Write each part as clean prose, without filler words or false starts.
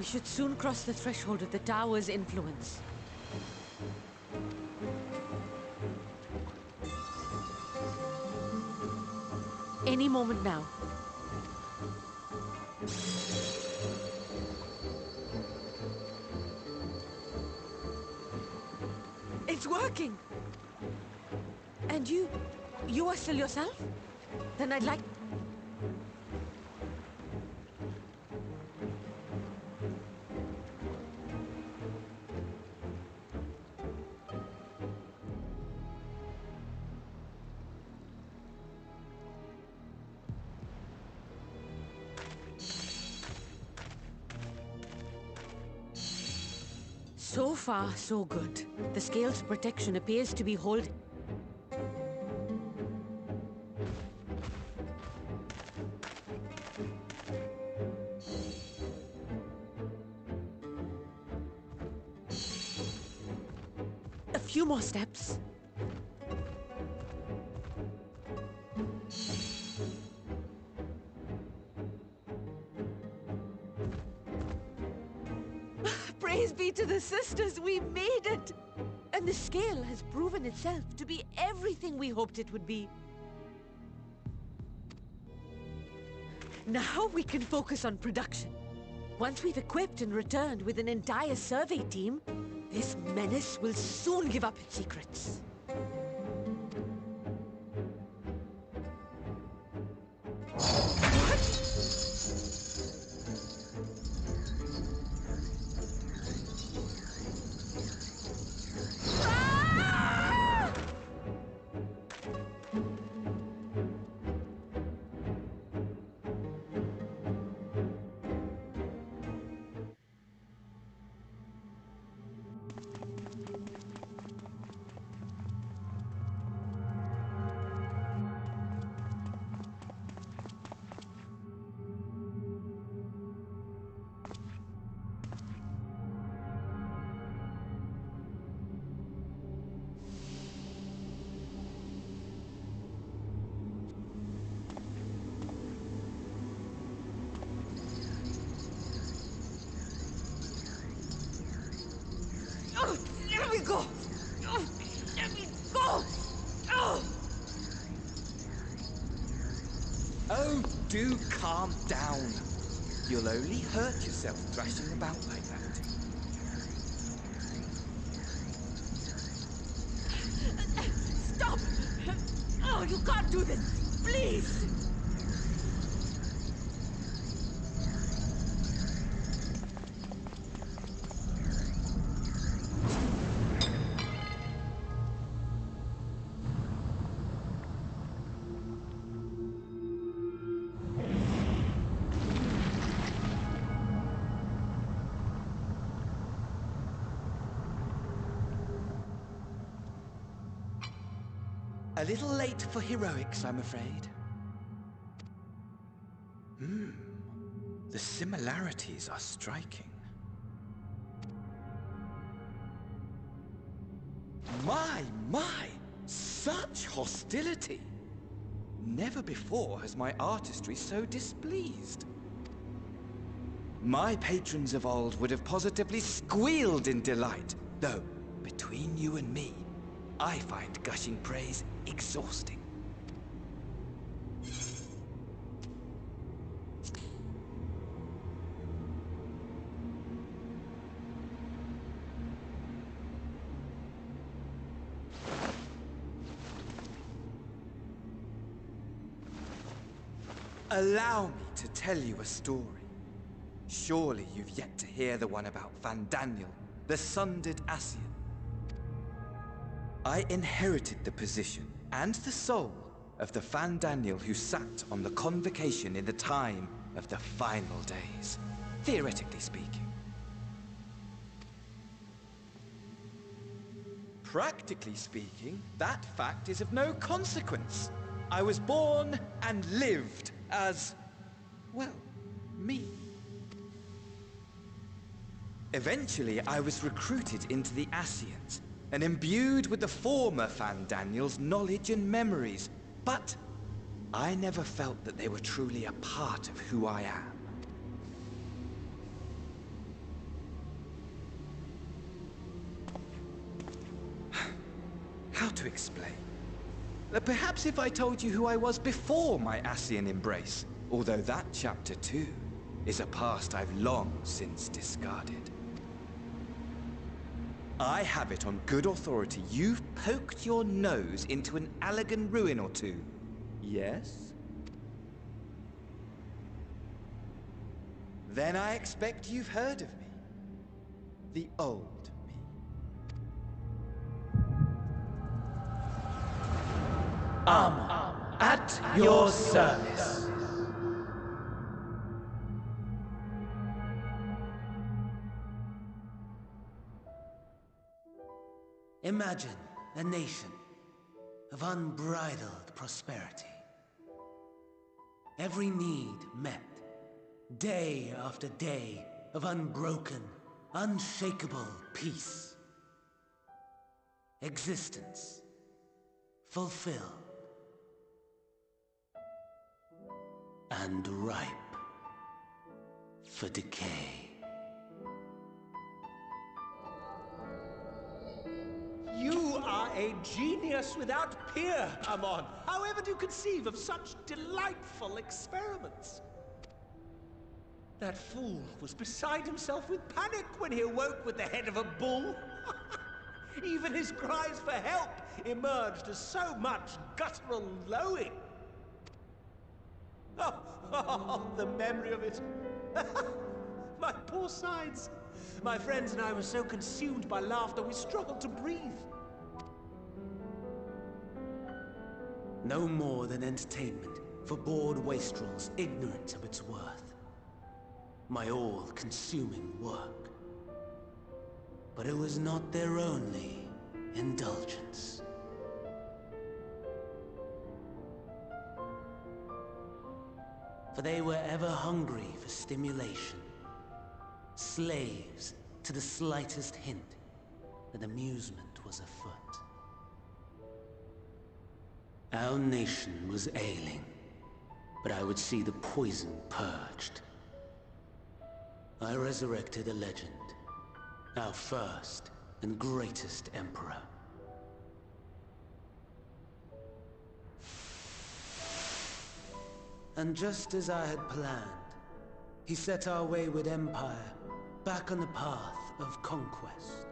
should soon cross the threshold of the tower's influence. Any moment now. It's working! And you are still yourself? Then I'd like... So far, so good. The scale's protection appears to be holding. A few more steps. Praise be to the sisters, we made it! And the scale has proven itself to be everything we hoped it would be. Now we can focus on production. Once we've equipped and returned with an entire survey team, this menace will soon give up its secrets. Let me go! Let me go! Oh, do calm down. You'll only hurt yourself thrashing about like that. Stop! Oh, you can't do this! Please! A little late for heroics, I'm afraid. The similarities are striking. My! Such hostility! Never before has my artistry so displeased. My patrons of old would have positively squealed in delight, though, between you and me, I find gushing praise exhausting. Allow me to tell you a story. Surely you've yet to hear the one about Fandaniel, the sundered Ascian. I inherited the position and the soul of the Fandaniel who sat on the convocation in the time of the final days, theoretically speaking. Practically speaking, that fact is of no consequence. I was born and lived as, well, me. Eventually, I was recruited into the Ascians and imbued with the former Fandaniel's knowledge and memories, but I never felt that they were truly a part of who I am. to explain. Perhaps if I told you who I was before my Ascian embrace, although that chapter too is a past I've long since discarded. I have it on good authority you've poked your nose into an Allegan ruin or two. Yes? Then I expect you've heard of me. The old me. Amon, at your service. Imagine a nation of unbridled prosperity. Every need met, day after day of unbroken, unshakable peace. Existence fulfilled and ripe for decay. You are a genius without peer, Amon. However do you conceive of such delightful experiments? That fool was beside himself with panic when he awoke with the head of a bull. Even his cries for help emerged as so much guttural lowing. Oh, the memory of it. My poor sides. My friends and I were so consumed by laughter we struggled to breathe. No more than entertainment for bored wastrels ignorant of its worth. My all-consuming work. But it was not their only indulgence. For they were ever hungry for stimulation. Slaves to the slightest hint that amusement was afoot. Our nation was ailing, but I would see the poison purged. I resurrected a legend, our first and greatest emperor. And just as I had planned, he set our wayward empire back on the path of conquest.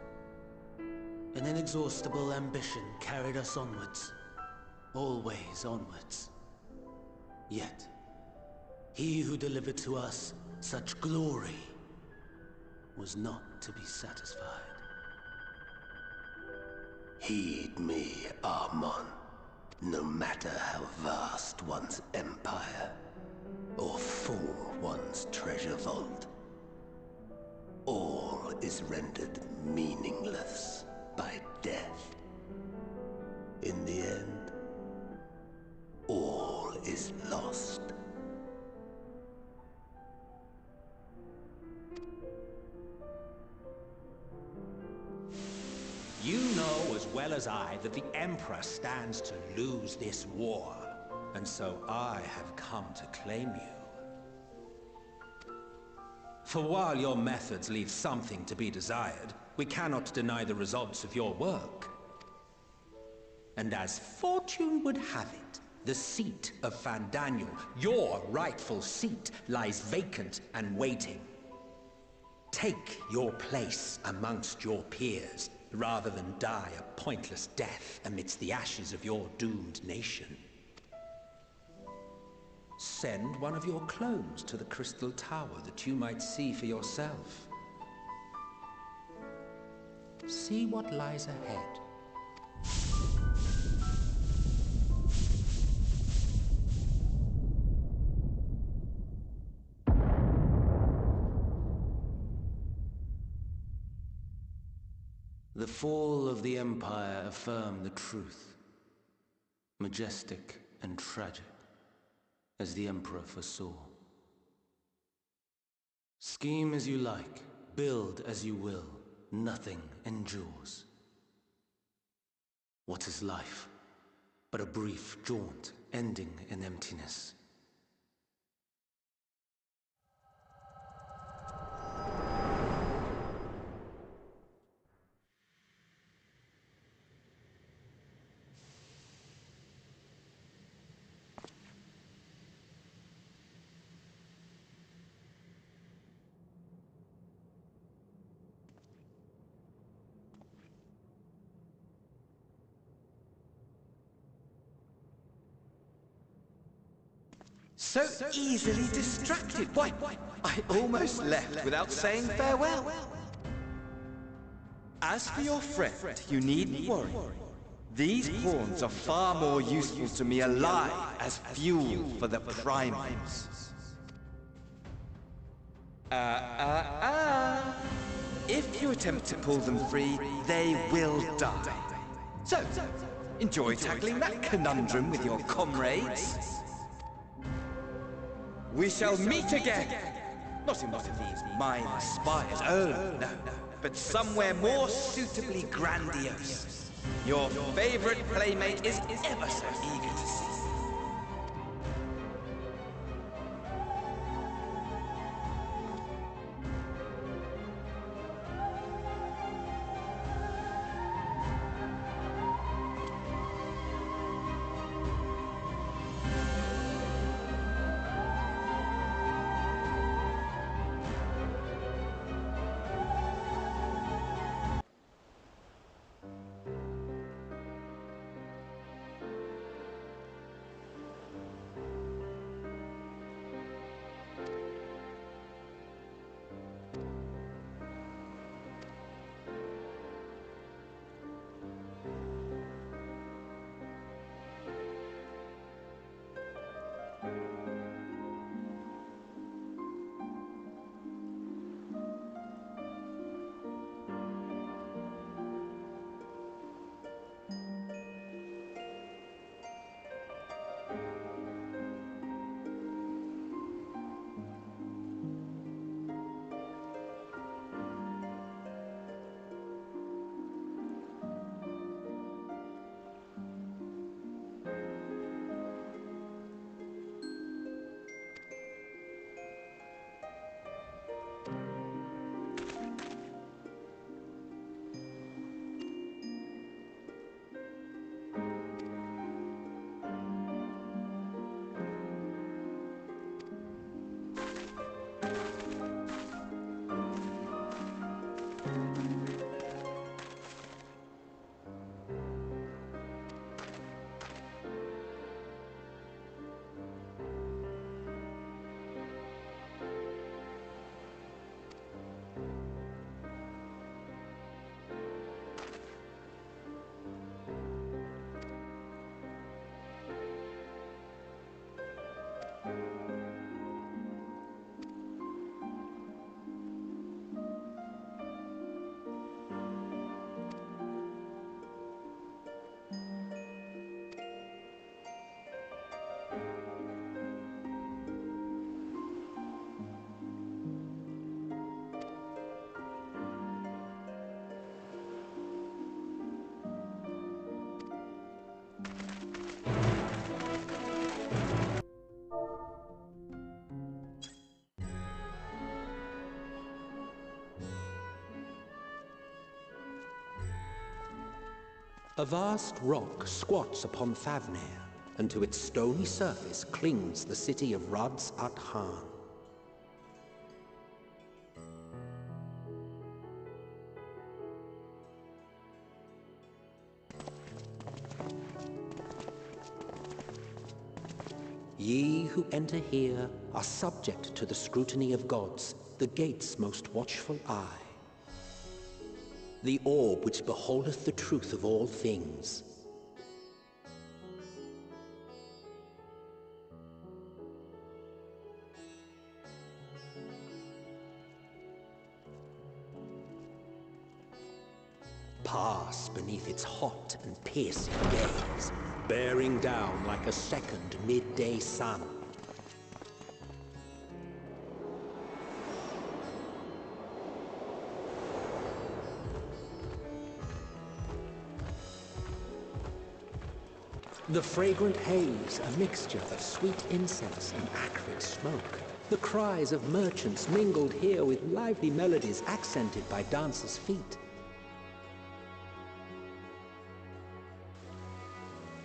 An inexhaustible ambition carried us onwards, always onwards. Yet, he who delivered to us such glory was not to be satisfied. Heed me, Amon. No matter how vast one's empire, or full one's treasure vault, all is rendered meaningless by death. In the end, all is lost. You know as well as I that the Emperor stands to lose this war, and so I have come to claim you. For while your methods leave something to be desired, we cannot deny the results of your work. And as fortune would have it, the seat of Fandaniel, your rightful seat, lies vacant and waiting. Take your place amongst your peers, rather than die a pointless death amidst the ashes of your doomed nation. Send one of your clones to the Crystal Tower that you might see for yourself. See what lies ahead. The fall of the Empire affirmed the truth. Majestic and tragic, as the Emperor foresaw. Scheme as you like, build as you will, nothing endures. What is life but a brief jaunt ending in emptiness? So easily distracted. Why, I almost left without saying farewell. As for your friend, you needn't worry. These pawns are far more useful to me alive as fuel for the primals. If you attempt to pull them free, they will die. So, enjoy tackling that conundrum with your comrades. We shall meet again! Not in one of these minor spires, oh no, but somewhere more suitably grandiose. Your favorite playmate is ever so eager to see you. A vast rock squats upon Favnir, and to its stony surface clings the city of Rads-at-Han. Ye who enter here are subject to the scrutiny of gods, the gate's most watchful eye. The orb which beholdeth the truth of all things. Pass beneath its hot and piercing gaze, bearing down like a second midday sun. The fragrant haze, a mixture of sweet incense and acrid smoke. The cries of merchants mingled here with lively melodies accented by dancers' feet.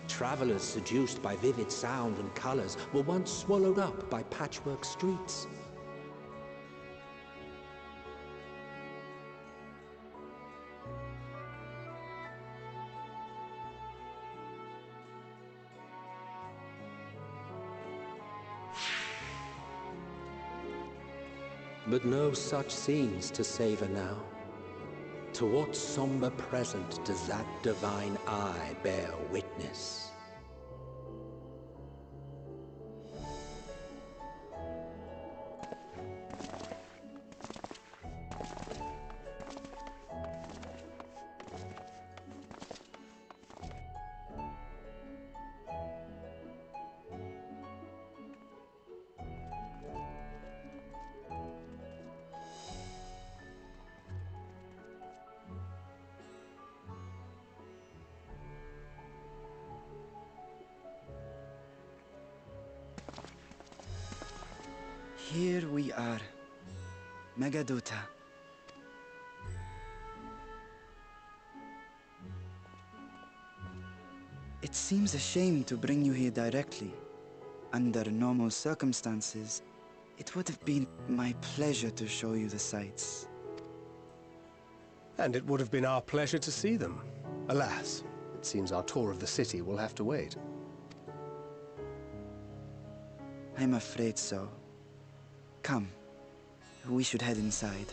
Travelers seduced by vivid sound and colors were once swallowed up by patchwork streets. But no such scenes to savor now. To what somber present does that divine eye bear witness? Here we are, Megaduta. It seems a shame to bring you here directly. Under normal circumstances, it would have been my pleasure to show you the sights. And it would have been our pleasure to see them. Alas, it seems our tour of the city will have to wait. I'm afraid so. Come, we should head inside.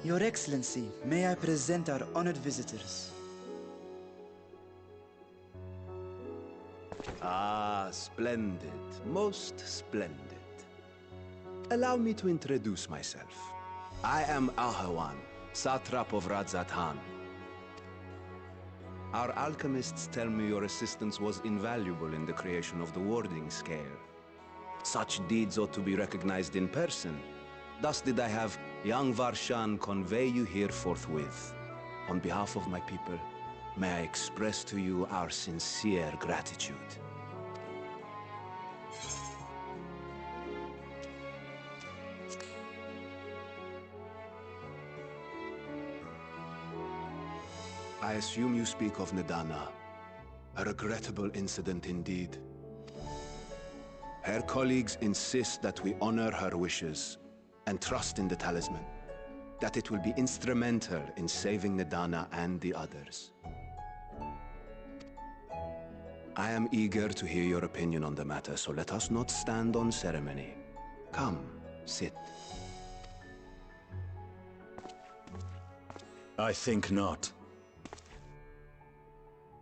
Your Excellency, may I present our honored visitors? Ah, splendid. Most splendid. Allow me to introduce myself. I am Ahawan, Satrap of Radzat-Han. Our alchemists tell me your assistance was invaluable in the creation of the warding scale. Such deeds ought to be recognized in person. Thus did I have young Varshan convey you here forthwith. On behalf of my people, may I express to you our sincere gratitude. I assume you speak of Nadana. A regrettable incident indeed. Her colleagues insist that we honor her wishes and trust in the talisman, that it will be instrumental in saving Nadana and the others. I am eager to hear your opinion on the matter, so let us not stand on ceremony. Come, sit. I think not.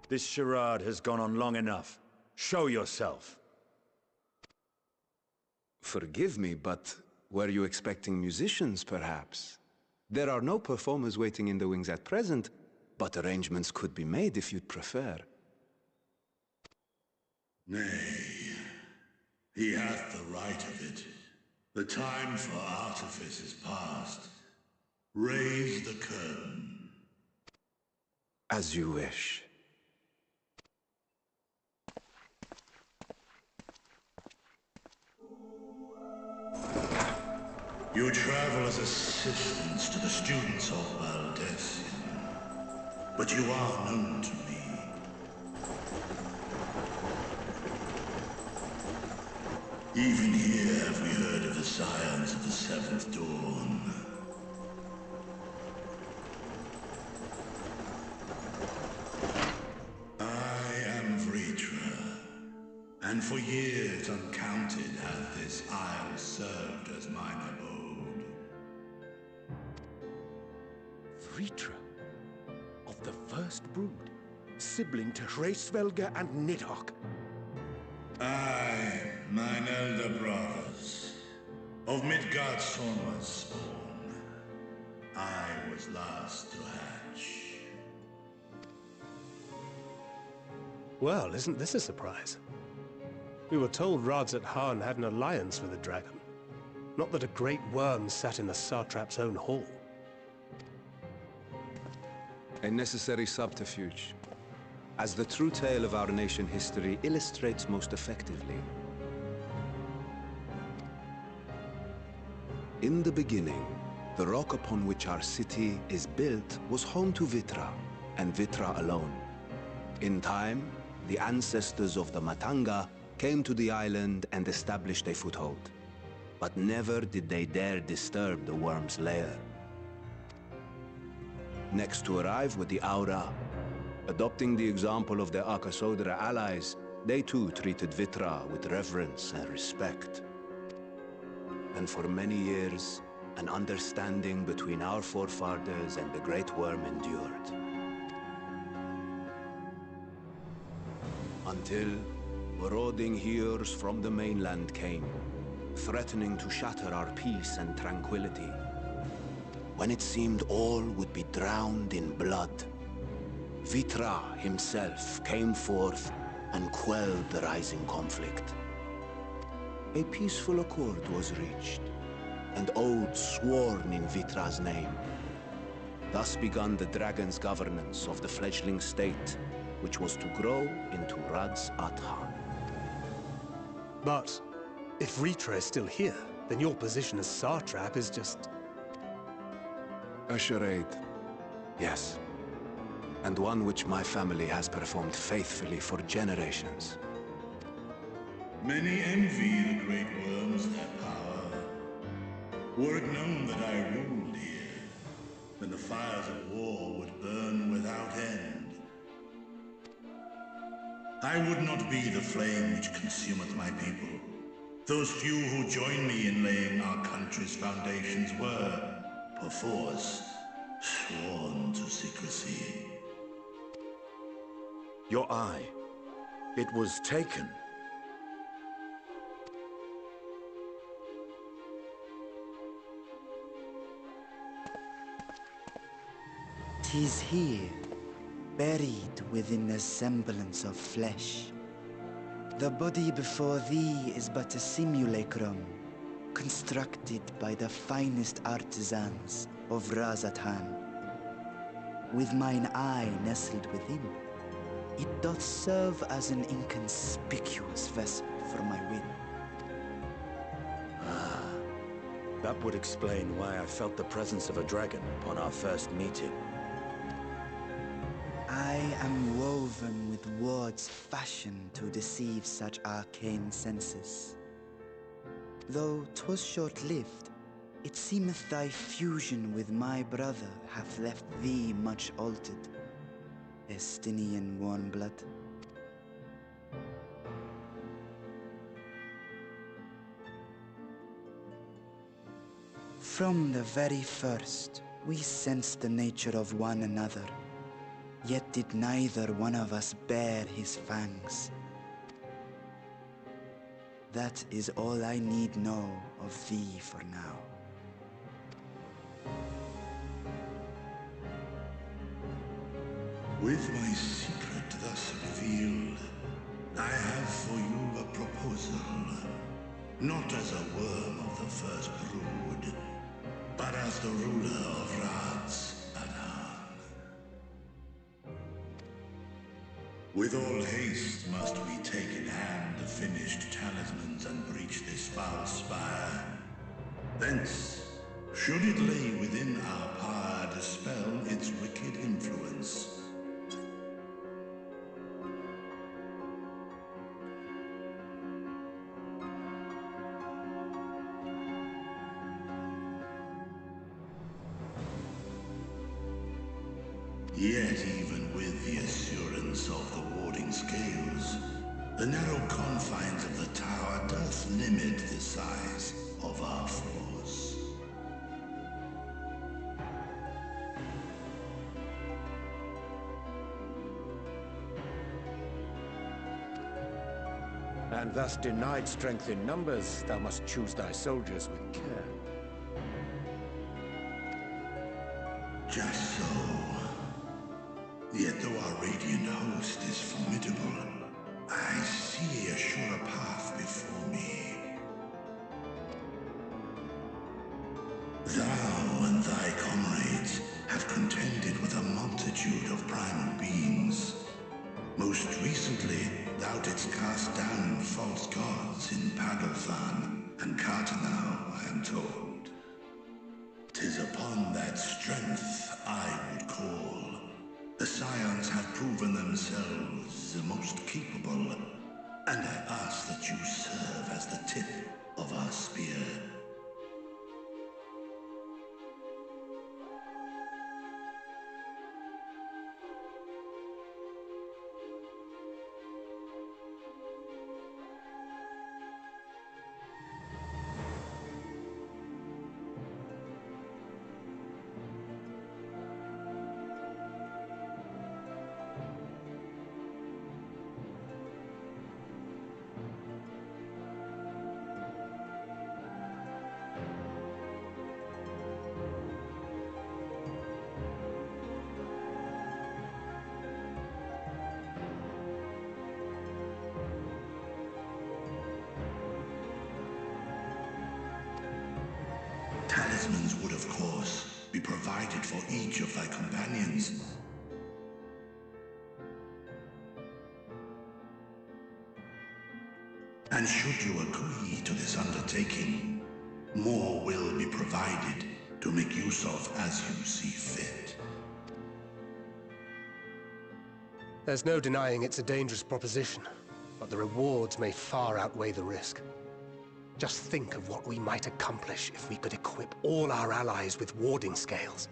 This charade has gone on long enough. Show yourself. Forgive me, but were you expecting musicians, perhaps? There are no performers waiting in the wings at present, but arrangements could be made if you'd prefer. Nay, he hath the right of it. The time for artifice is past. Raise the curtain. As you wish. You travel as assistants to the students of Valdesian, but you are known to me. Even here have we heard of the scions of the Seventh Dawn. I am Vritra, and for years uncounted hath this isle served as mine abode. Vritra, of the first brood, sibling to Hraesvelga and Nidhogg. Aye, mine elder brothers, of Midgard's Sornwa's spawn. I was last to hatch. Well, isn't this a surprise? We were told Radzat-Han had an alliance with a dragon. Not that a great worm sat in the satrap's own hall. A necessary subterfuge, as the true tale of our nation history illustrates most effectively. In the beginning, The rock upon which our city is built was home to Vitra, and Vitra alone. In time, the ancestors of the Matanga came to the island and established a foothold. But never did they dare disturb the worm's lair. Next to arrive with the Aura, adopting the example of their Akasodra allies, they too treated Vitra with reverence and respect. And for many years, an understanding between our forefathers and the Great Worm endured. Until marauding heroes from the mainland came, threatening to shatter our peace and tranquility. When it seemed all would be drowned in blood, Vitra himself came forth and quelled the rising conflict. A peaceful accord was reached, and oaths sworn in Vitra's name. Thus began the dragon's governance of the fledgling state, which was to grow into Radz Athan. But if Vitra is still here, then your position as Satrap is just... a charade, yes. And one which my family has performed faithfully for generations. Many envy the Great Worms their power. Were it known that I ruled here, then the fires of war would burn without end. I would not be the flame which consumeth my people. Those few who join me in laying our country's foundations were, perforce, sworn to secrecy. Your eye. It was taken. 'Tis here, buried within a semblance of flesh. The body before thee is but a simulacrum, constructed by the finest artisans of Razatan. With mine eye nestled within, it doth serve as an inconspicuous vessel for my will. That would explain why I felt the presence of a dragon upon our first meeting. I am woven with words fashioned to deceive such arcane senses. Though 'twas short-lived, it seemeth thy fusion with my brother hath left thee much altered, Estinian warm-blood. From the very first, we sensed the nature of one another. Yet did neither one of us bare his fangs. That is all I need know of thee for now. With my secret thus revealed, I have for you a proposal. Not as a worm of the first brood, but as the ruler of Radz. With all haste must we take in hand the finished talismans and breach this foul spire. Thence, should it lay within our power, dispel its wicked influence. Yet even with the assurance of the warding scales, the narrow confines of the tower doth limit the size of our force. And thus denied strength in numbers, thou must choose thy soldiers with care. Just so. Yet though our radiant host is formidable, I see a surer path before me. Thou and thy comrades have contended with a multitude of primal beings. Most recently, thou didst cast down false gods in Pagalthan and Cartanau, I am told. 'Tis upon that strength I would call. The Scions have proven themselves the most capable, and I ask that you serve as the tip of our spear. Talismans would, of course, be provided for each of thy companions. And should you agree to this undertaking, more will be provided to make use of as you see fit. There's no denying it's a dangerous proposition, but the rewards may far outweigh the risk. Just think of what we might accomplish if we could equip all our allies with warding scales.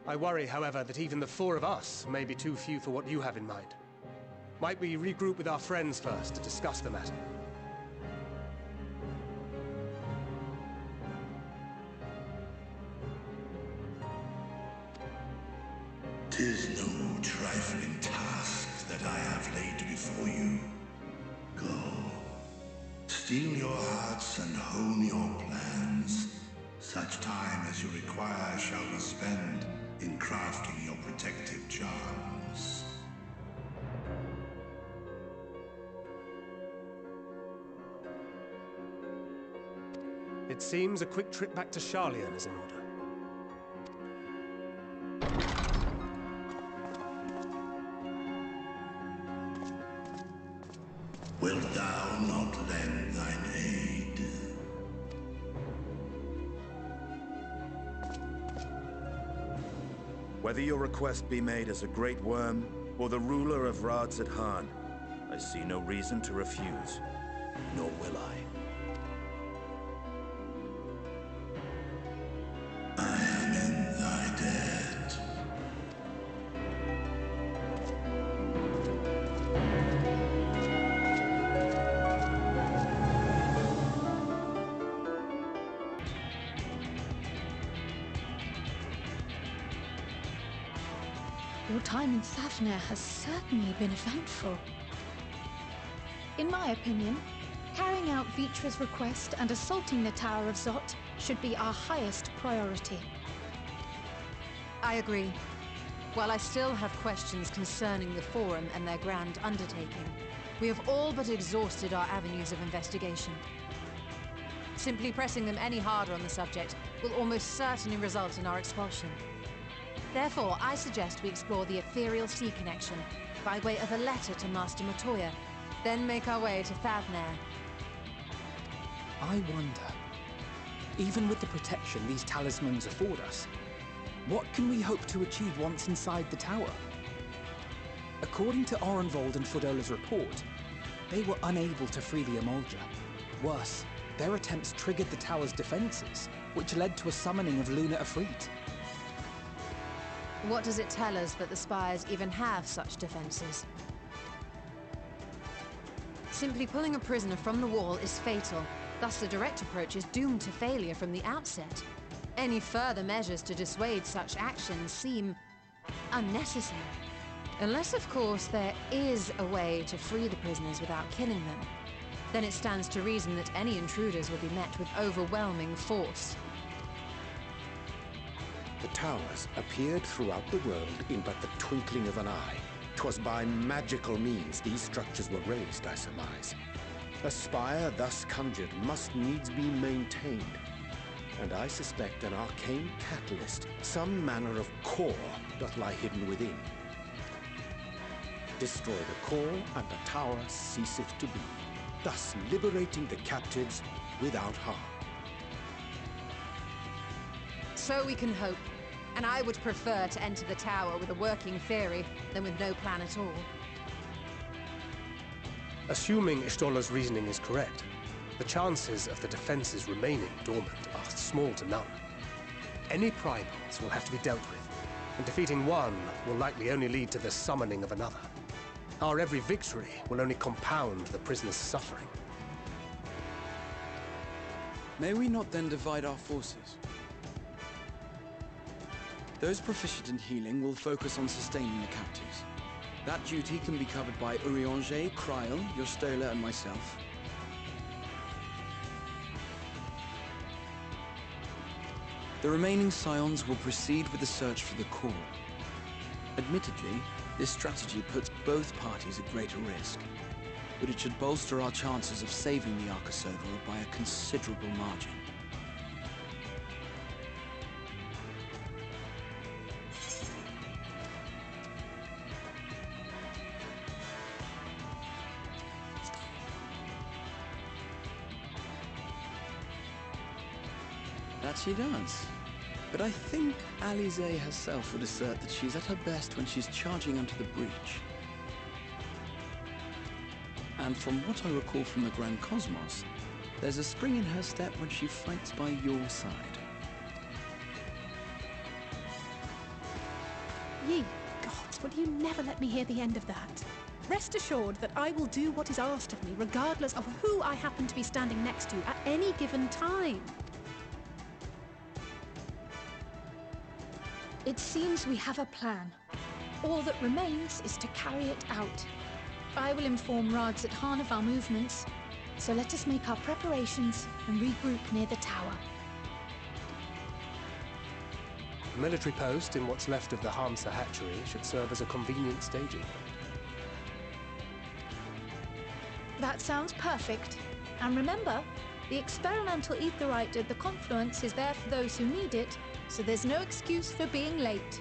I worry, however, that even the 4 of us may be too few for what you have in mind. Might we regroup with our friends first to discuss the matter? "'Tis no trifling task that I have laid before you. Go. Steel your hearts and hone your plans. Such time as you require shall be spent in crafting your protective charms." It seems a quick trip back to Charlian is in order. Wilt thou not lend thine aid? Whether your request be made as a great worm or the ruler of Radzat Han, I see no reason to refuse, nor will I. I am in thy debt. Your time in Thavner has certainly been eventful. In my opinion, carrying out Vitra's request and assaulting the Tower of Zot should be our highest priority. I agree. While I still have questions concerning the Forum and their grand undertaking, we have all but exhausted our avenues of investigation. Simply pressing them any harder on the subject will almost certainly result in our expulsion. Therefore, I suggest we explore the ethereal sea connection by way of a letter to Master Matoya, then make our way to Thavner. I wonder, even with the protection these talismans afford us, what can we hope to achieve once inside the tower? According to Orenvold and Fodola's report, they were unable to free the Emolja. Worse, their attempts triggered the tower's defenses, which led to a summoning of Luna Afrit. What does it tell us that the Spires even have such defenses? Simply pulling a prisoner from the wall is fatal, thus the direct approach is doomed to failure from the outset. Any further measures to dissuade such actions seem unnecessary. Unless, of course, there is a way to free the prisoners without killing them. Then it stands to reason that any intruders will be met with overwhelming force. The towers appeared throughout the world in but the twinkling of an eye. 'Twas by magical means these structures were raised, I surmise. A spire thus conjured must needs be maintained, and I suspect an arcane catalyst, some manner of core, doth lie hidden within. Destroy the core, and the tower ceaseth to be, thus liberating the captives without harm. So we can hope. And I would prefer to enter the tower with a working theory than with no plan at all. Assuming Ishtola's reasoning is correct, the chances of the defenses remaining dormant are small to none. Any primals will have to be dealt with, and defeating one will likely only lead to the summoning of another. Our every victory will only compound the prisoner's suffering. May we not then divide our forces? Those proficient in healing will focus on sustaining the captives. That duty can be covered by Urianger, Kryl, Yostola, and myself. The remaining Scions will proceed with the search for the core. Admittedly, this strategy puts both parties at greater risk, but it should bolster our chances of saving the Arcosodra by a considerable margin. That she does. But I think Alize herself would assert that she's at her best when she's charging onto the breach. And from what I recall from the Grand Cosmos, there's a spring in her step when she fights by your side. Ye gods, will you never let me hear the end of that? Rest assured that I will do what is asked of me, regardless of who I happen to be standing next to at any given time. It seems we have a plan. All that remains is to carry it out. I will inform Radzat Khan of our movements, so let us make our preparations and regroup near the tower. A military post in what's left of the Hamsa hatchery should serve as a convenient staging point. That sounds perfect. And remember, the experimental aetherite at the confluence is there for those who need it, so there's no excuse for being late.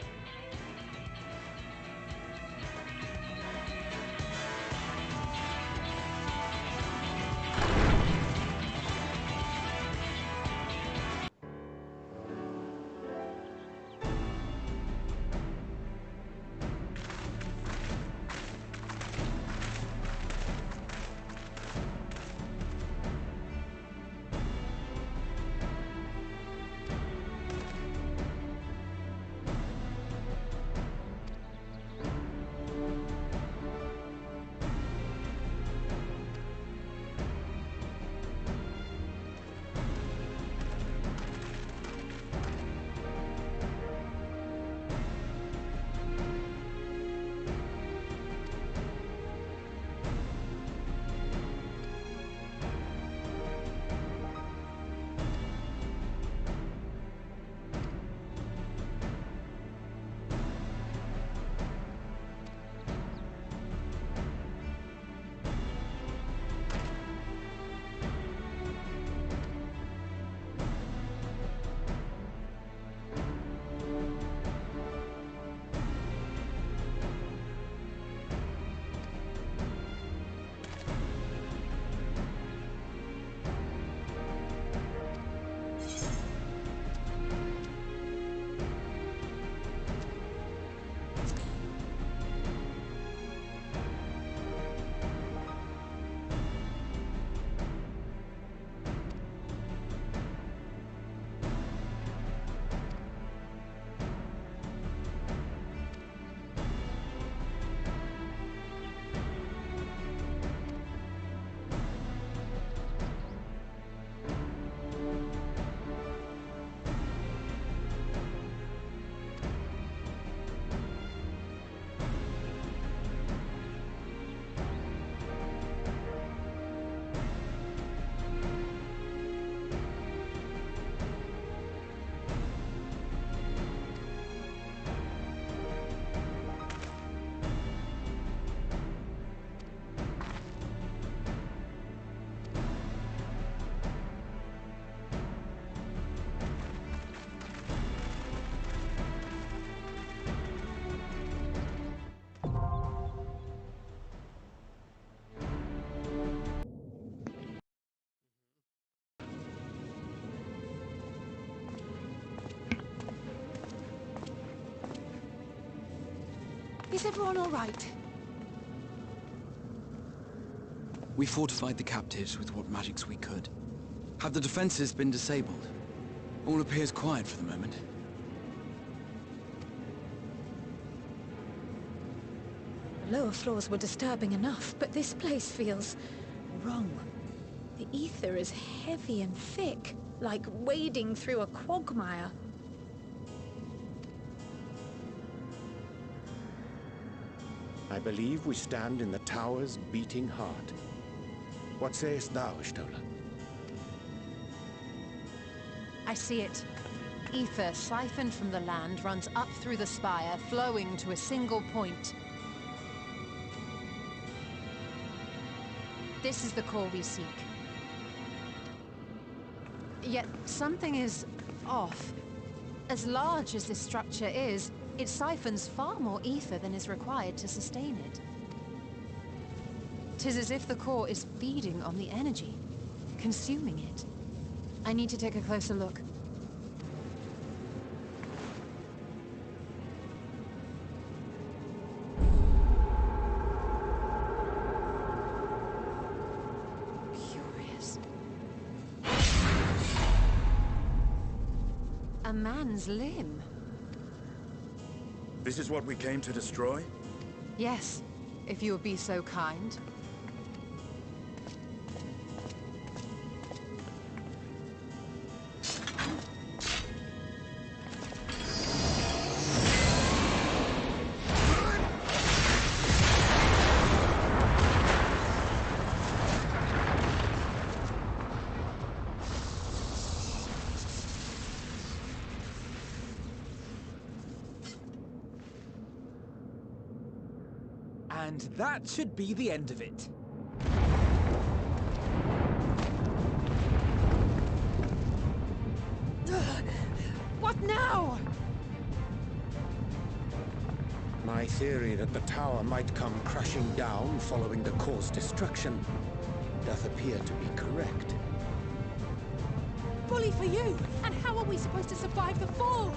Is everyone all right? We fortified the captives with what magics we could. Have the defenses been disabled? All appears quiet for the moment. The lower floors were disturbing enough, but this place feels wrong. The ether is heavy and thick, like wading through a quagmire. I believe we stand in the tower's beating heart. What sayest thou, Ishtola? I see it. Ether siphoned from the land runs up through the spire, flowing to a single point. This is the core we seek. Yet something is off. As large as this structure is, it siphons far more ether than is required to sustain it. 'Tis as if the core is feeding on the energy, consuming it. I need to take a closer look. Curious. A man's limb. This is what we came to destroy? Yes, if you would be so kind. And that should be the end of it. What now? My theory that the tower might come crashing down following the core's destruction doth appear to be correct. Bully for you! And how are we supposed to survive the fall?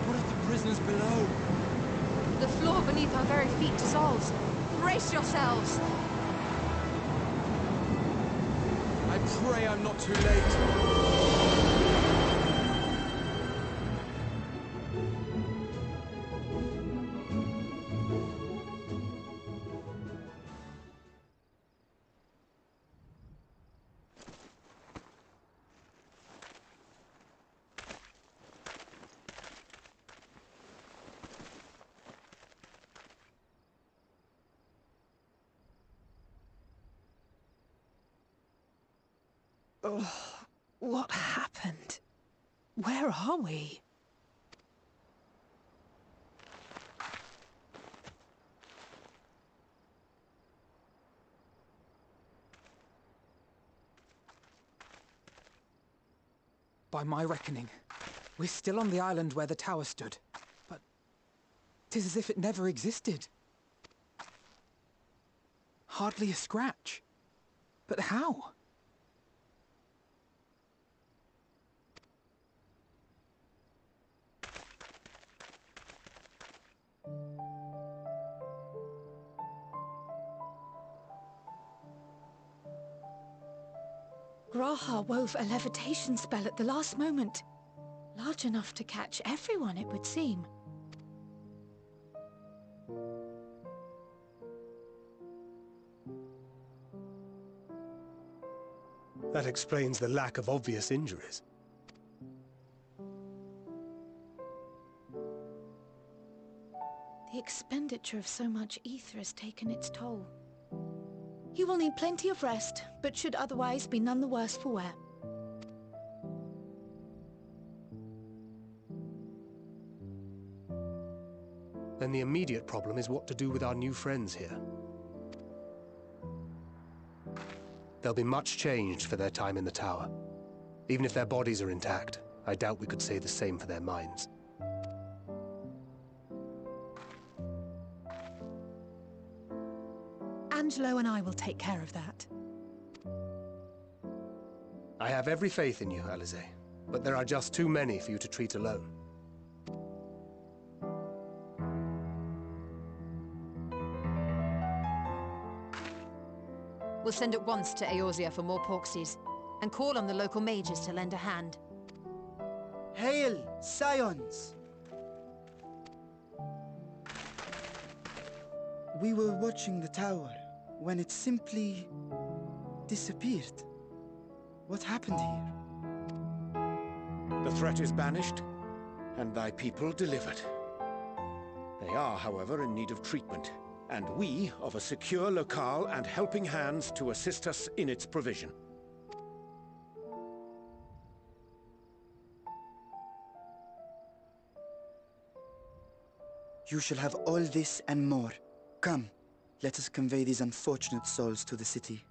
What of the prisoners below? The floor beneath our very feet dissolves. Brace yourselves! I pray I'm not too late. Oh, what happened? Where are we? By my reckoning, we're still on the island where the tower stood. But 'tis as if it never existed. Hardly a scratch. But how? Graha wove a levitation spell at the last moment. Large enough to catch everyone, it would seem. That explains the lack of obvious injuries. The expenditure of so much ether has taken its toll. He will need plenty of rest, but should otherwise be none the worse for wear. Then the immediate problem is what to do with our new friends here. They'll be much changed for their time in the tower. Even if their bodies are intact, I doubt we could say the same for their minds. Angelo and I will take care of that. I have every faith in you, Alize, but there are just too many for you to treat alone. We'll send at once to Eorzea for more Porksies, and call on the local mages to lend a hand. Hail, Scions! We were watching the tower when it simply disappeared. What happened here? The threat is banished, and thy people delivered. They are, however, in need of treatment, and we of a secure locale and helping hands to assist us in its provision. You shall have all this and more. Come, let us convey these unfortunate souls to the city.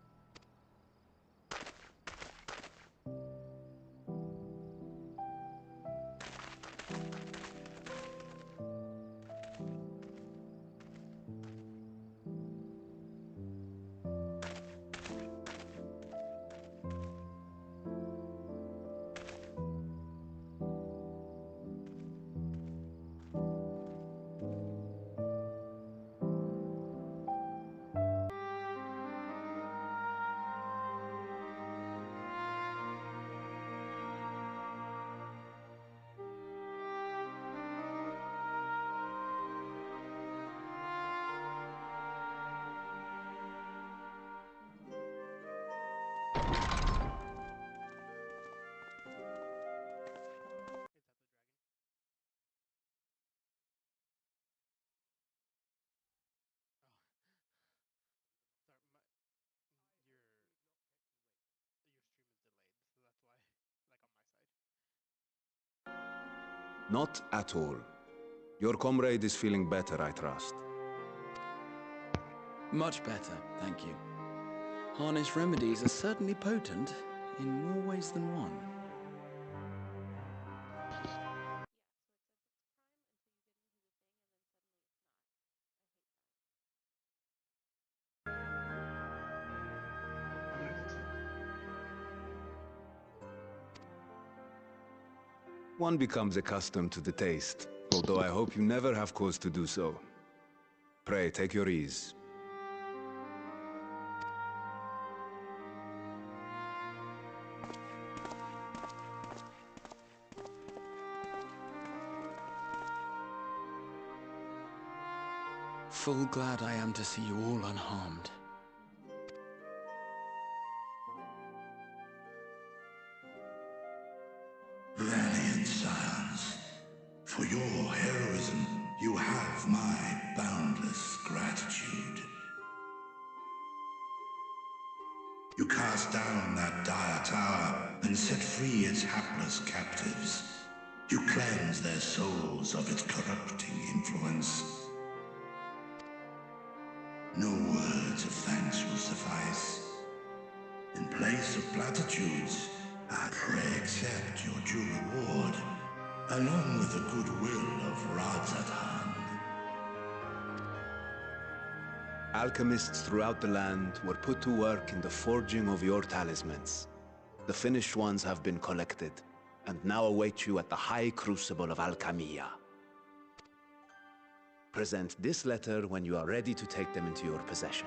Not at all. Your comrade is feeling better, I trust. Much better, thank you. Harness remedies are certainly potent, in more ways than one. One becomes accustomed to the taste, although I hope you never have cause to do so. Pray, take your ease. Full glad I am to see you all unharmed. Valiant scions, for your heroism, you have my boundless gratitude. You cast down that dire tower and set free its hapless captives. You cleanse their souls of its corrupting influence. No words of thanks will suffice. In place of platitudes, I pray accept your due reward, along with the goodwill of Radzat-Han. Alchemists throughout the land were put to work in the forging of your talismans. The finished ones have been collected, and now await you at the High Crucible of Alchemia. Present this letter when you are ready to take them into your possession.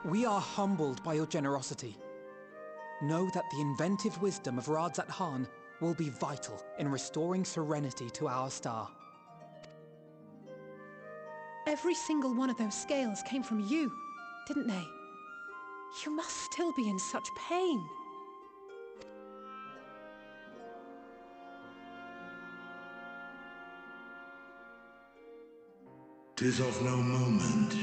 We are humbled by your generosity. Know that the inventive wisdom of Radzat-Han will be vital in restoring serenity to our star. Every single one of those scales came from you, didn't they? You must still be in such pain. "'Tis of no moment.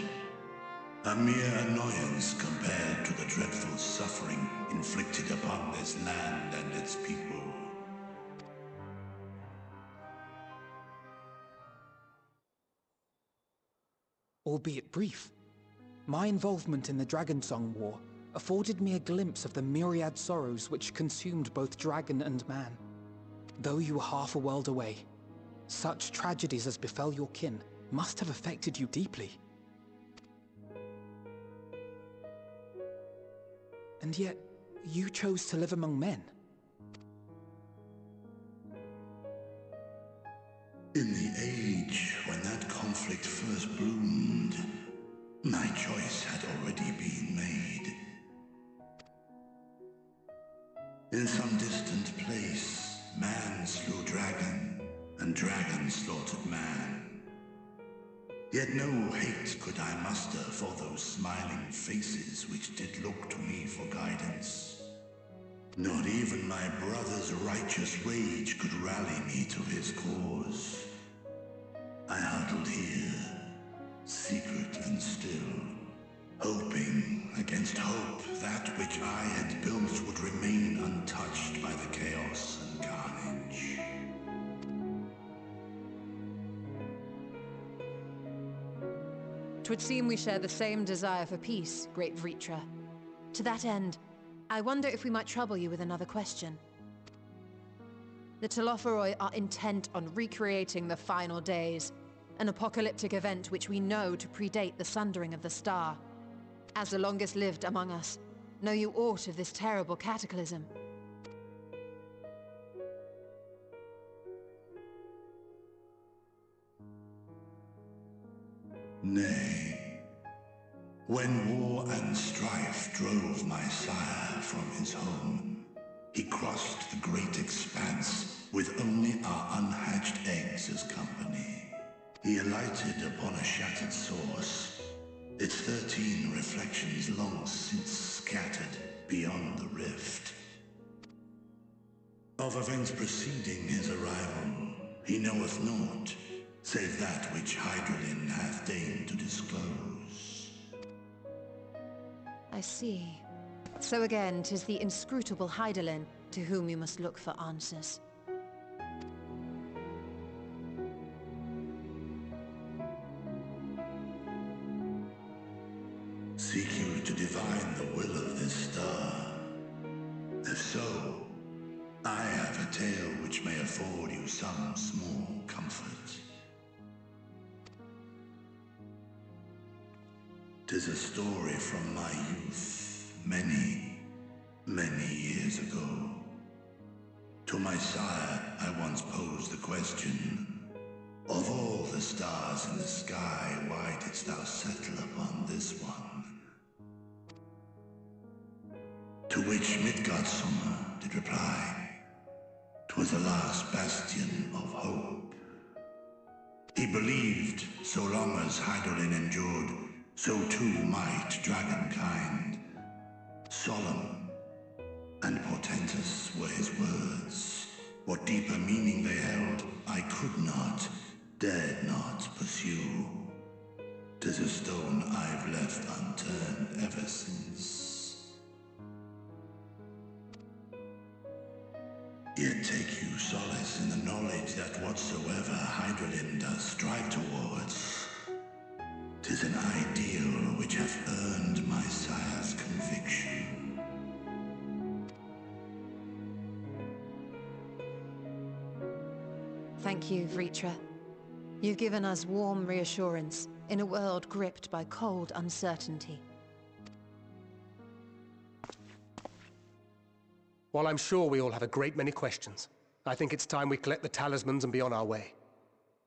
A mere annoyance compared to the dreadful suffering inflicted upon this land and its people. Albeit brief, my involvement in the Dragonsong War afforded me a glimpse of the myriad sorrows which consumed both dragon and man. Though you were half a world away, such tragedies as befell your kin must have affected you deeply. And yet, you chose to live among men. In the age when that conflict first bloomed, my choice had already been made. In some distant place, man slew dragon, and dragon slaughtered man. Yet no hate could I muster for those smiling faces which did look to me for guidance. Not even my brother's righteous rage could rally me to his cause. I huddled here, secret and still, hoping against hope that which I had built would remain untouched by the chaos and carnage. Twould seem we share the same desire for peace, great Vritra. To that end, I wonder if we might trouble you with another question. The Telophoroi are intent on recreating the final days, an apocalyptic event which we know to predate the sundering of the star. As the longest lived among us, know you aught of this terrible cataclysm? Nay. When war and strife drove my sire from his home, he crossed the great expanse with only our unhatched eggs as company. He alighted upon a shattered source, its 13 reflections long since scattered beyond the rift. Of events preceding his arrival, he knoweth naught, save that which Hydralin hath deigned to disclose. I see. So again, 'tis the inscrutable Hydaelyn to whom you must look for answers. Seek you to divine the will of this star? If so, I have a tale which may afford you some small comfort. 'Tis a story from my youth, many, many years ago. To my sire, I once posed the question, of all the stars in the sky, why didst thou settle upon this one? To which Midgardsormr did reply, 'twas the last bastion of hope. He believed so long as Hydaelyn endured, so too might dragonkind. Solemn and portentous were his words. What deeper meaning they held, I could not, dared not pursue. 'Tis a stone I've left unturned ever since. Yet take you solace in the knowledge that whatsoever Hydralyn does strive towards, 'tis an ideal which hath earned my sire's conviction. Thank you, Vritra. You've given us warm reassurance in a world gripped by cold uncertainty. While I'm sure we all have a great many questions, I think it's time we collect the talismans and be on our way.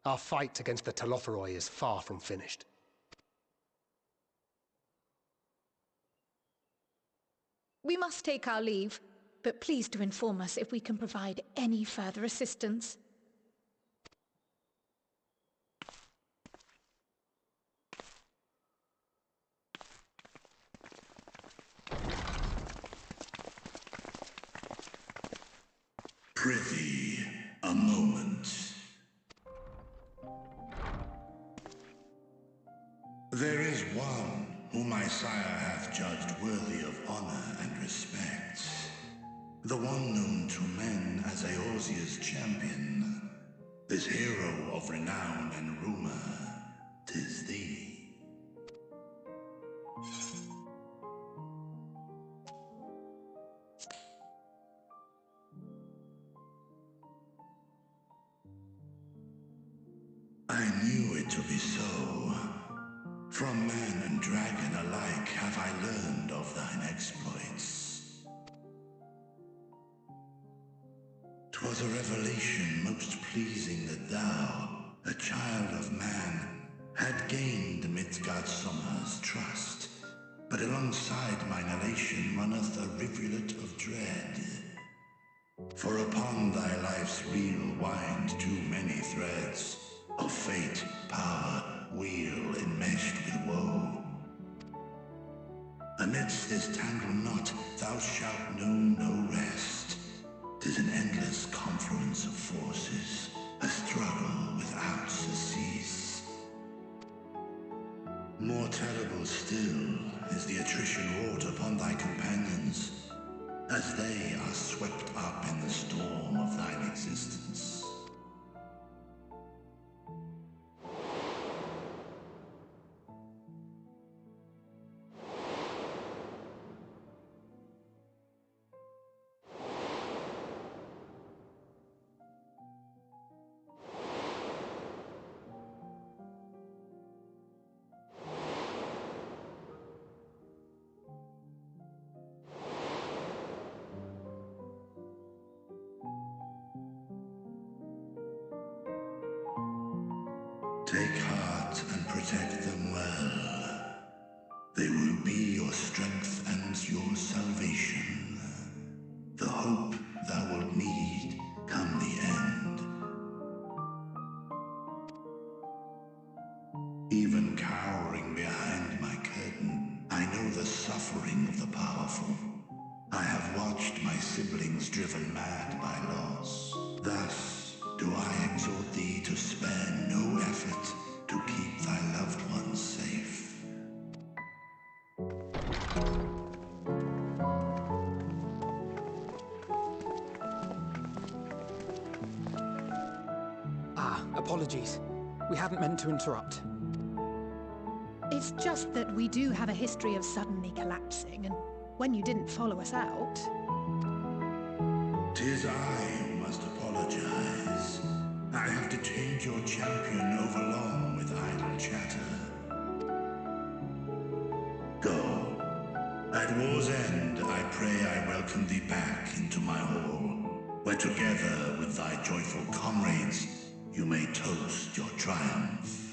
Our fight against the Telophoroi is far from finished. We must take our leave, but please do inform us if we can provide any further assistance. Prithee, a moment. There is one whom my sire hath judged worthy of honor and respect. The one known to men as Eorzea's champion. This hero of renown and rumor, 'tis thee. knew it to be so. From man and dragon alike have I learned of thine exploits. 'Twas a revelation most pleasing that thou, a child of man, had gained Midgardsormr's trust. But alongside mine elation runneth a rivulet of dread. For upon thy life's reel wind too many threads of fate, power, weal enmeshed with woe. Amidst this tangled knot thou shalt know no rest. 'Tis an endless confluence of forces, a struggle without surcease. More terrible still is the attrition wrought upon thy companions, as they are swept up in the storm of thine existence. Take heart and protect them well. They will be your strength and your salvation. The hope thou wilt need come the end. Even cowering behind my curtain, I know the suffering of the powerful. I have watched my siblings driven mad by loss. Thus do I exhort thee to spare no effort to keep thy loved ones safe. Apologies. We hadn't meant to interrupt. It's just that we do have a history of suddenly collapsing, and when you didn't follow us out... 'Tis I who must apologize. I have detained your champion overlong with idle chatter. Go. At war's end, I pray I welcome thee back into my hall, where together with thy joyful comrades, you may toast your triumph.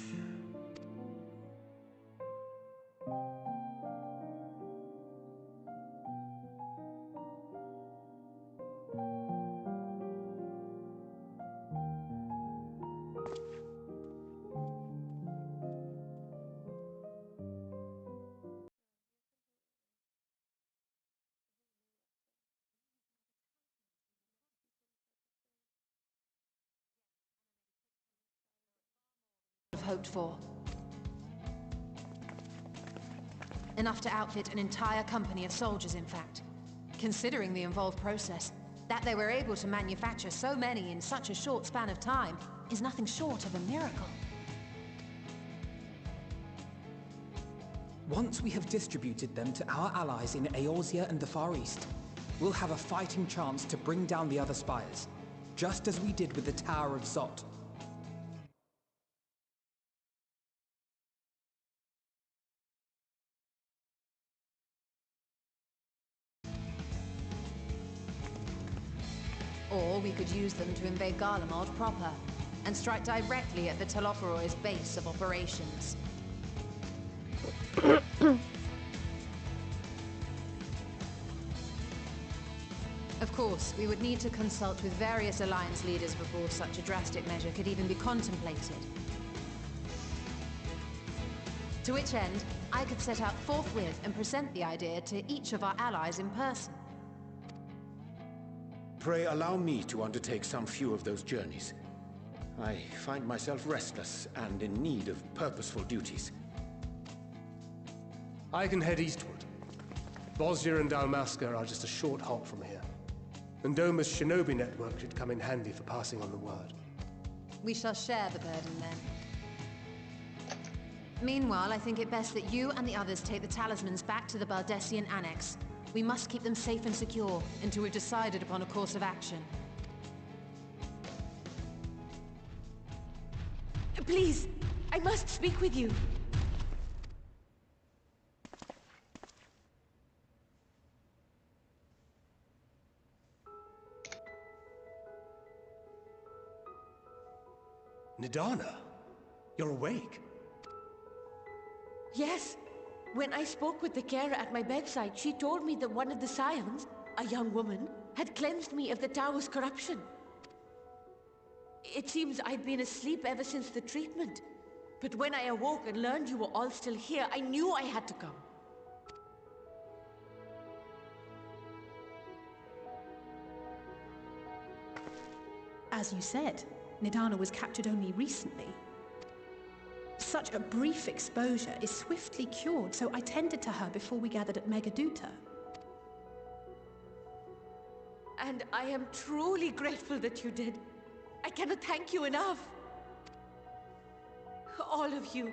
Hoped for. Enough to outfit an entire company of soldiers, in fact. Considering the involved process, that they were able to manufacture so many in such a short span of time is nothing short of a miracle. Once we have distributed them to our allies in Eorzea and the Far East, we'll have a fighting chance to bring down the other spires, just as we did with the Tower of Zot. Or we could use them to invade Garlemald proper, and strike directly at the Telophoroid's base of operations. Of course, we would need to consult with various alliance leaders before such a drastic measure could even be contemplated. To which end, I could set out forthwith and present the idea to each of our allies in person. Pray allow me to undertake some few of those journeys. I find myself restless and in need of purposeful duties. I can head eastward. Bosnia and Dalmasca are just a short hop from here. And Doma's shinobi network should come in handy for passing on the word. We shall share the burden then. Meanwhile, I think it best that you and the others take the talismans back to the Baldessian Annex. We must keep them safe and secure until we've decided upon a course of action. Please, I must speak with you. Nidana, you're awake. Yes. When I spoke with the carer at my bedside, she told me that one of the scions, a young woman, had cleansed me of the tower's corruption. It seems I'd been asleep ever since the treatment. But when I awoke and learned you were all still here, I knew I had to come. As you said, Nidana was captured only recently. Such a brief exposure is swiftly cured, so I tended to her before we gathered at Megaduta. And I am truly grateful that you did. I cannot thank you enough. All of you,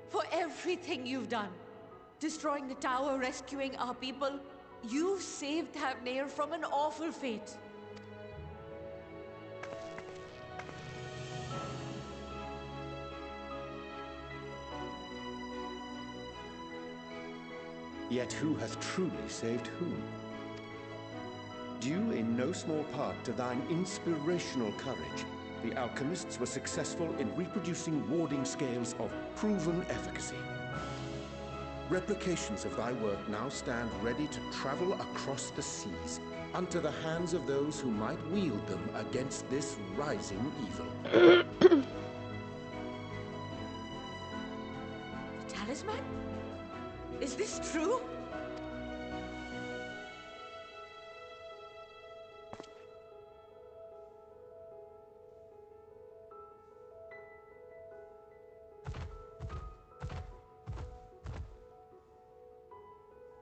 for everything you've done. Destroying the tower, rescuing our people. You've saved Thavnair from an awful fate. Yet who hath truly saved whom? Due in no small part to thine inspirational courage, the alchemists were successful in reproducing warding scales of proven efficacy. Replications of thy work now stand ready to travel across the seas, unto the hands of those who might wield them against this rising evil. The talisman? Is this true?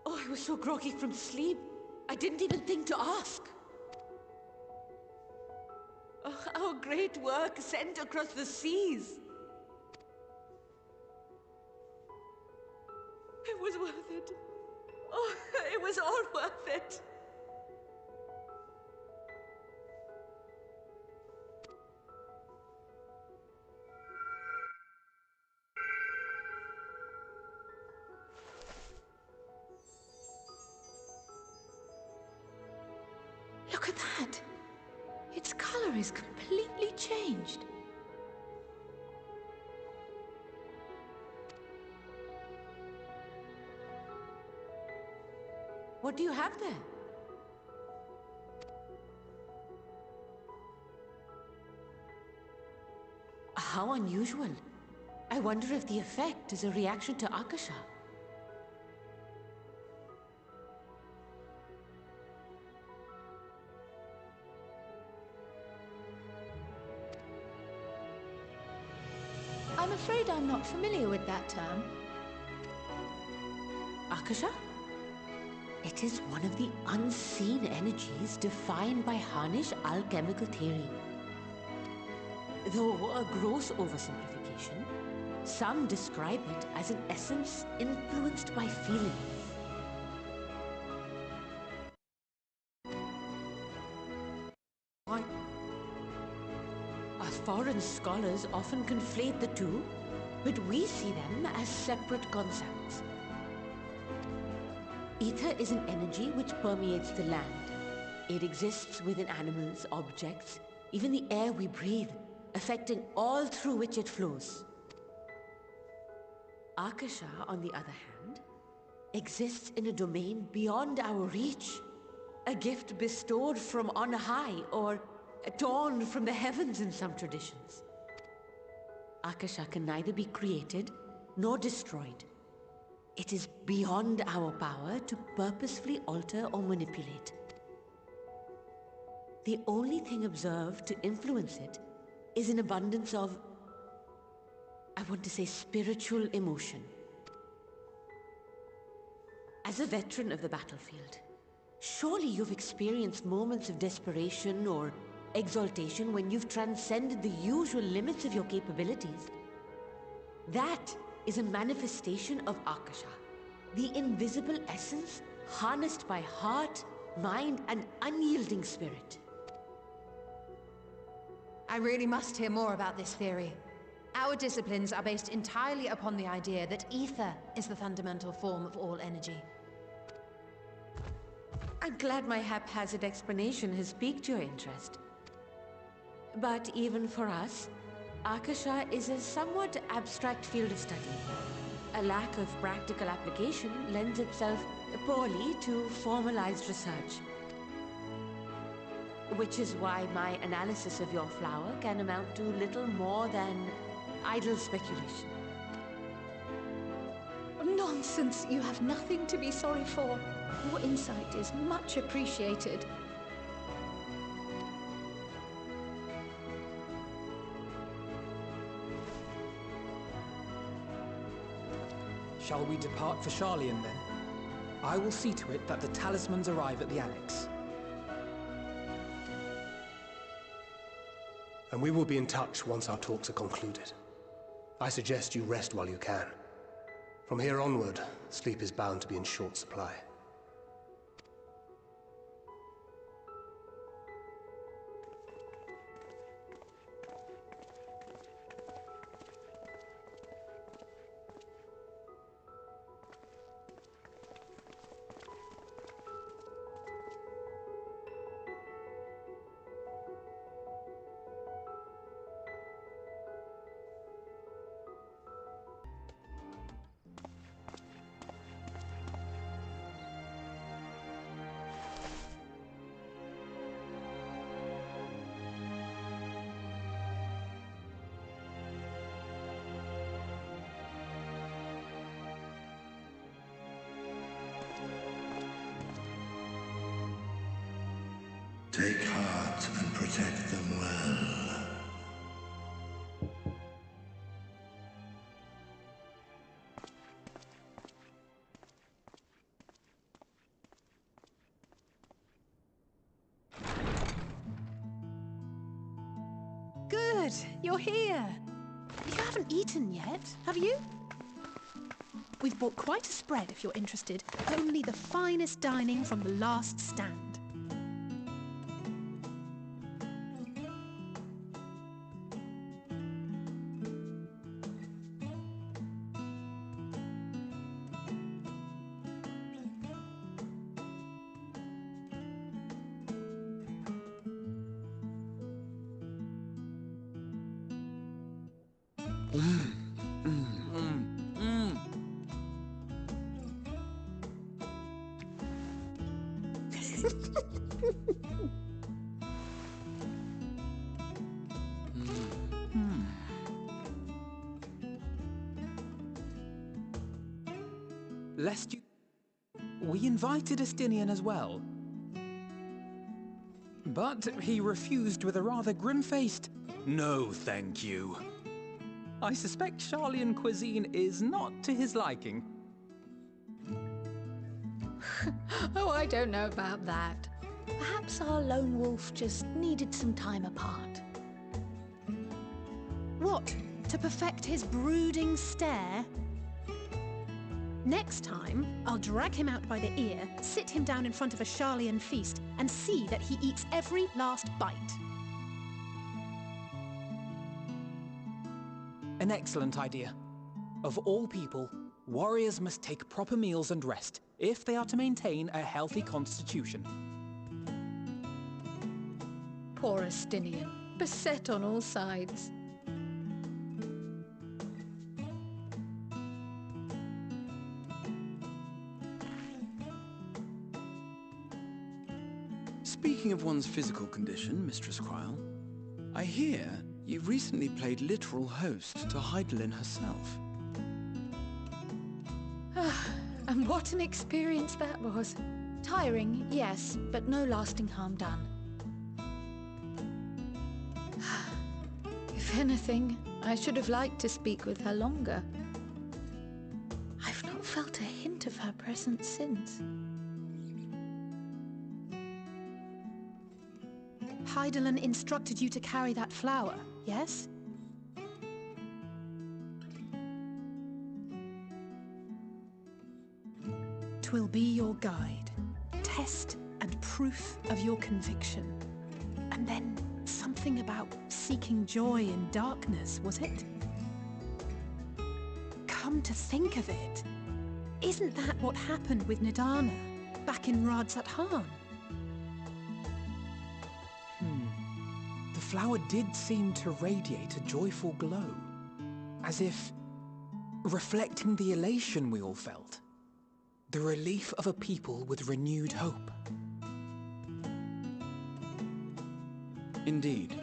Oh, I was so groggy from sleep. I didn't even think to ask. Oh, our great work sent across the seas. It was worth it. Oh, it was all worth it. Look at that. Its color is completely changed. What do you have there? How unusual. I wonder if the effect is a reaction to Akasha. I'm afraid I'm not familiar with that term. Akasha? It is one of the unseen energies defined by Harnish alchemical theory. Though a gross oversimplification, some describe it as an essence influenced by feelings. Foreign scholars often conflate the two, but we see them as separate concepts. Ether is an energy which permeates the land. It exists within animals, objects, even the air we breathe, affecting all through which it flows. Akasha, on the other hand, exists in a domain beyond our reach, a gift bestowed from on high, or torn from the heavens in some traditions. Akasha can neither be created nor destroyed. It is beyond our power to purposefully alter or manipulate. The only thing observed to influence it is an abundance of, I want to say, spiritual emotion. As a veteran of the battlefield, surely you've experienced moments of desperation or exaltation when you've transcended the usual limits of your capabilities. That is a manifestation of Akasha, the invisible essence harnessed by heart, mind, and unyielding spirit. I really must hear more about this theory. Our disciplines are based entirely upon the idea that ether is the fundamental form of all energy. I'm glad my haphazard explanation has piqued your interest. But even for us, Akasha is a somewhat abstract field of study. A lack of practical application lends itself poorly to formalized research. Which is why my analysis of your flower can amount to little more than idle speculation. Nonsense! You have nothing to be sorry for. Your insight is much appreciated. Shall we depart for Sharlayan then? I will see to it that the talismans arrive at the Annex. And we will be in touch once our talks are concluded. I suggest you rest while you can. From here onward, sleep is bound to be in short supply. Take heart and protect them well. Good, you're here. You haven't eaten yet, have you? We've bought quite a spread if you're interested. Only the finest dining from the last stand. Lest you... We invited Estinian as well. But he refused with a rather grim-faced, "No, thank you." I suspect Sharlayan cuisine is not to his liking. Oh, I don't know about that. Perhaps our lone wolf just needed some time apart. What? To perfect his brooding stare? Next time, I'll drag him out by the ear, sit him down in front of a Sharlayan feast, and see that he eats every last bite. An excellent idea. Of all people, warriors must take proper meals and rest if they are to maintain a healthy constitution. Poor Estinian, beset on all sides. Speaking of one's physical condition, Mistress Quile, I hear you recently played literal host to Heidelin herself. And what an experience that was. Tiring, yes, but no lasting harm done. If anything, I should have liked to speak with her longer. I've not felt a hint of her presence since. Heidelin instructed you to carry that flower, yes? Twill be your guide, test and proof of your conviction. And then something about seeking joy in darkness, was it? come to think of it, isn't that what happened with Nidana back in Radz at Han? The flower did seem to radiate a joyful glow, as if reflecting the elation we all felt, the relief of a people with renewed hope. Indeed,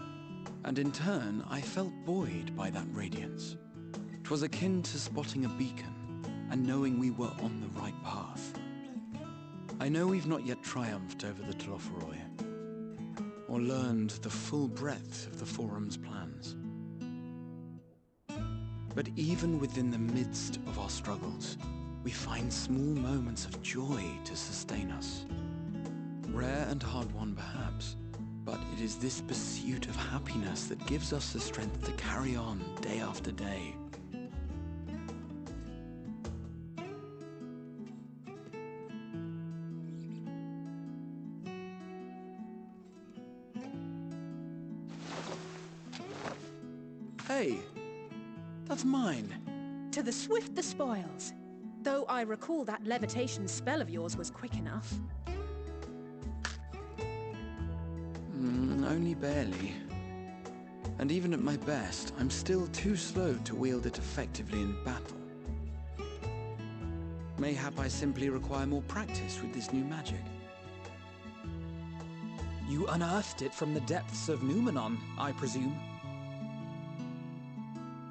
and in turn I felt buoyed by that radiance. 'Twas akin to spotting a beacon and knowing we were on the right path. I know we've not yet triumphed over the Tlofuroi, or learned the full breadth of the Forum's plans. But even within the midst of our struggles, we find small moments of joy to sustain us. Rare and hard-won perhaps, but it is this pursuit of happiness that gives us the strength to carry on day after day. Hey, that's mine. To the swift the spoils. Though I recall that levitation spell of yours was quick enough. Only barely. And even at my best, I'm still too slow to wield it effectively in battle. Mayhap I simply require more practice with this new magic. You unearthed it from the depths of Numenon, I presume?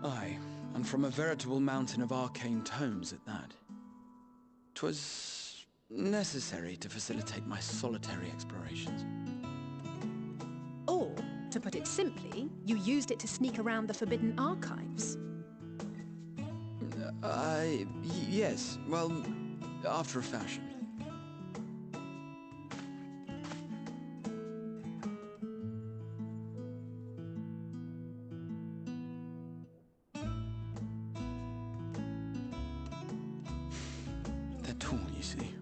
Aye, and from a veritable mountain of arcane tomes at that. 'Twas necessary to facilitate my solitary explorations. Or, to put it simply, you used it to sneak around the Forbidden Archives. Yes, well, after a fashion. They're tall, you see.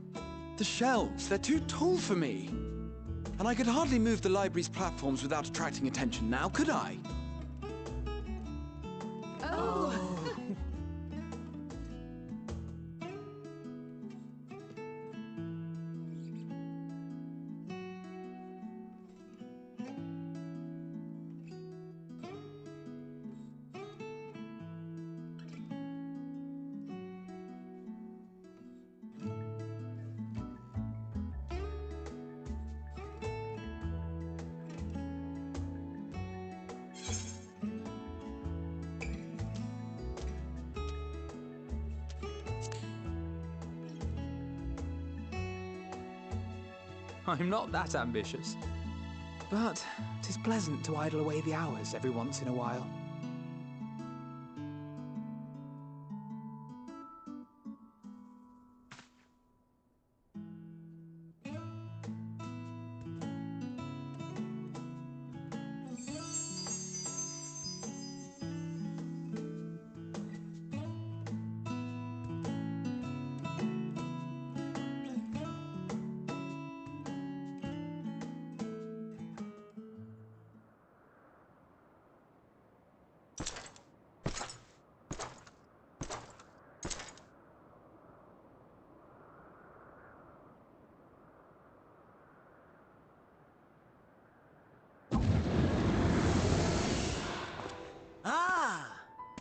The shelves, they're too tall for me. And I could hardly move the library's platforms without attracting attention now, could I? Oh! I'm not that ambitious. But 'tis pleasant to idle away the hours every once in a while.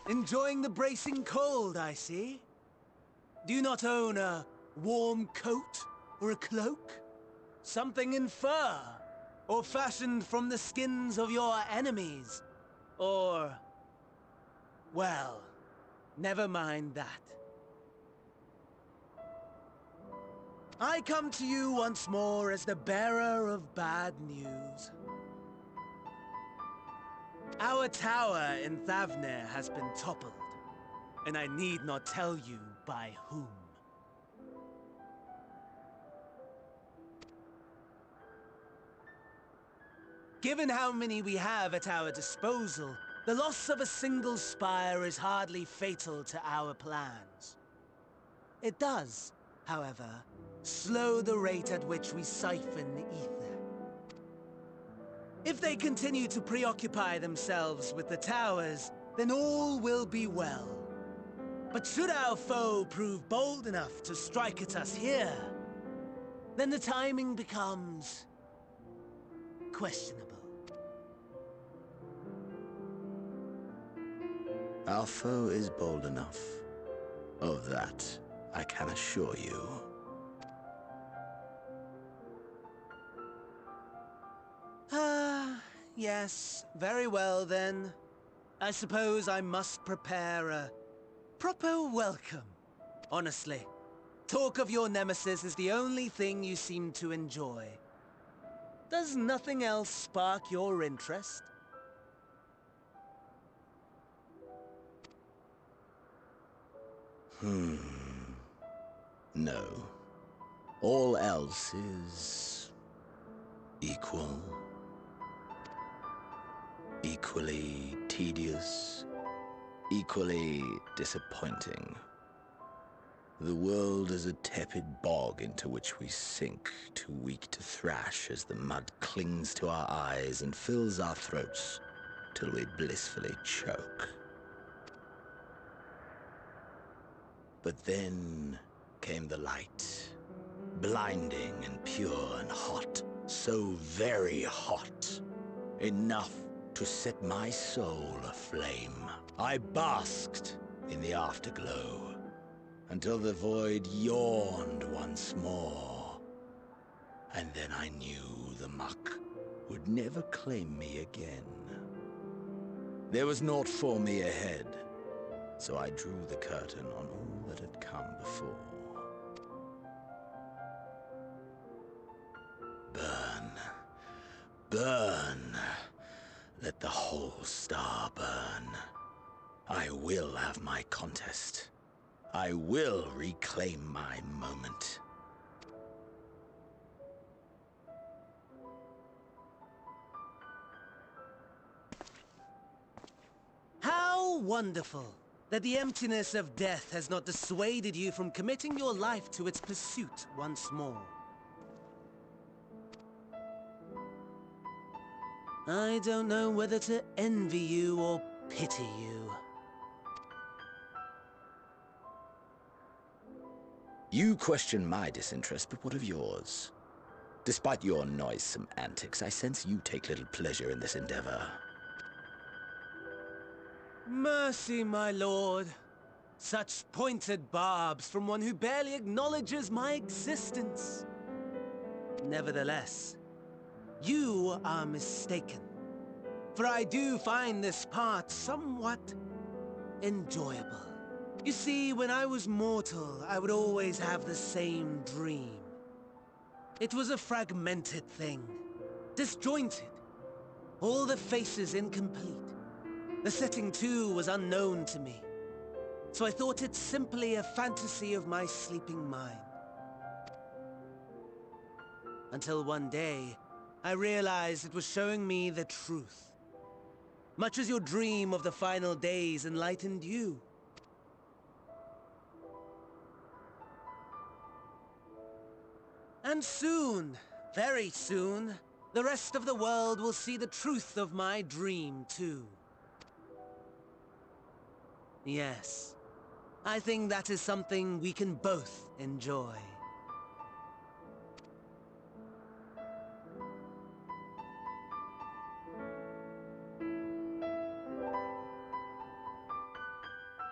Enjoying the bracing cold, I see. Do you not own a warm coat or a cloak? Something in fur? Or fashioned from the skins of your enemies? Or... well, never mind that. I come to you once more as the bearer of bad news. Our tower in Thavnir has been toppled, and I need not tell you by whom. Given how many we have at our disposal, the loss of a single spire is hardly fatal to our plans. It does, however, slow the rate at which we siphon the ether. If they continue to preoccupy themselves with the towers, then all will be well. But should our foe prove bold enough to strike at us here, then the timing becomes questionable. Our foe is bold enough. Of that, I can assure you. Yes, very well then. I suppose I must prepare a proper welcome. Honestly, talk of your nemesis is the only thing you seem to enjoy. Does nothing else spark your interest? No. All else is equal. Equally tedious. Equally disappointing. The world is a tepid bog into which we sink, too weak to thrash as the mud clings to our eyes and fills our throats till we blissfully choke. But then came the light, blinding and pure and hot, so very hot, enough to set my soul aflame. I basked in the afterglow, until the void yawned once more. And then I knew the muck would never claim me again. There was naught for me ahead, so I drew the curtain on all that had come before. Burn, burn, let the whole star burn. I will have my contest. I will reclaim my moment. How wonderful that the emptiness of death has not dissuaded you from committing your life to its pursuit once more. I don't know whether to envy you or pity you. You question my disinterest, but what of yours? Despite your noisome antics, I sense you take little pleasure in this endeavor. Mercy, my lord. Such pointed barbs from one who barely acknowledges my existence. Nevertheless, you are mistaken. For I do find this part somewhat enjoyable. You see, when I was mortal, I would always have the same dream. It was a fragmented thing, disjointed, all the faces incomplete. The setting, too, was unknown to me, so I thought it simply a fantasy of my sleeping mind. Until one day, I realized it was showing me the truth, much as your dream of the final days enlightened you. And soon, very soon, the rest of the world will see the truth of my dream, too. Yes, I think that is something we can both enjoy.